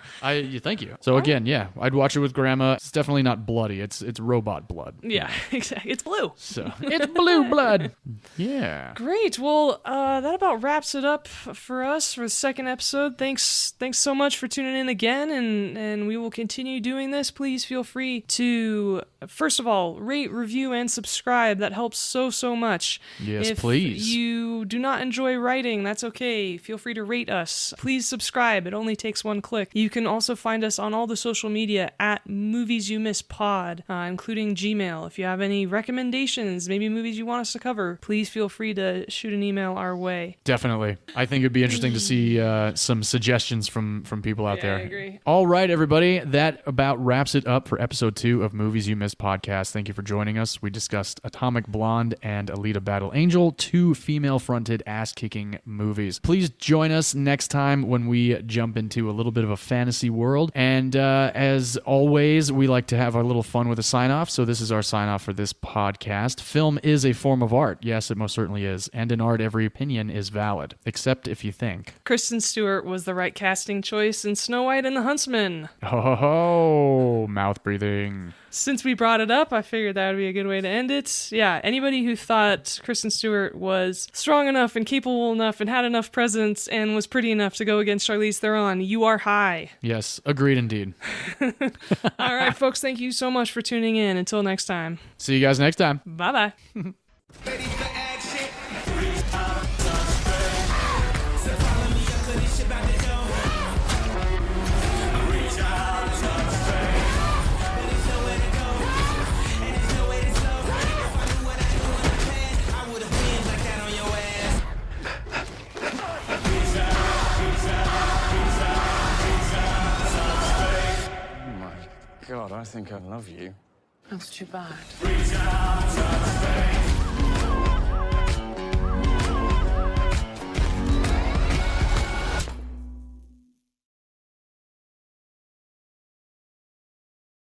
Thank you. So again, yeah, I'd watch it with grandma. It's definitely not bloody. It's robot blood. Yeah, exactly. It's blue. So it's blue blood. Yeah. Great. Well, that about wraps it up for us for the second episode. Thanks so much for tuning in again, and we will continue doing this. Please feel free to, first of all, rate, review, and subscribe. That helps so much. Yes, if please. you do not enjoy writing, that's okay. Feel free to rate us. Please subscribe. It only takes one click. You can also find us on all the social media at Movies You Miss Pod, including Gmail. If you have any recommendations, maybe movies you want us to cover, please feel free to shoot an email our way. Definitely. I think it'd be interesting to see some suggestions from people out there. I agree. All right, everybody. That about wraps it up for episode 2 of Movies You Missed podcast. Thank you for joining us. We discussed Atomic Blonde and Alita Battle Angel, 2 female-fronted ass-kicking movies. Please join us next time when we jump into a little bit of a fantasy world. And as always, we like to have a little fun with a sign-off. So this is our sign-off for this podcast. Film is a form of art. Yes, it most certainly is. And in art, every opinion is valid, except if you think. Kristen Stewart was the right casting choice in Snow White and the Huntsman. Ho ho ho! Mouth breathing. Since we brought it up, I figured that would be a good way to end it. Yeah, anybody who thought Kristen Stewart was strong enough and capable enough and had enough presence and was pretty enough to go against Charlize Theron, you are high. Yes, agreed indeed. All right, folks, thank you so much for tuning in. Until next time. See you guys next time. Bye-bye. God, I think I love you. That's too bad.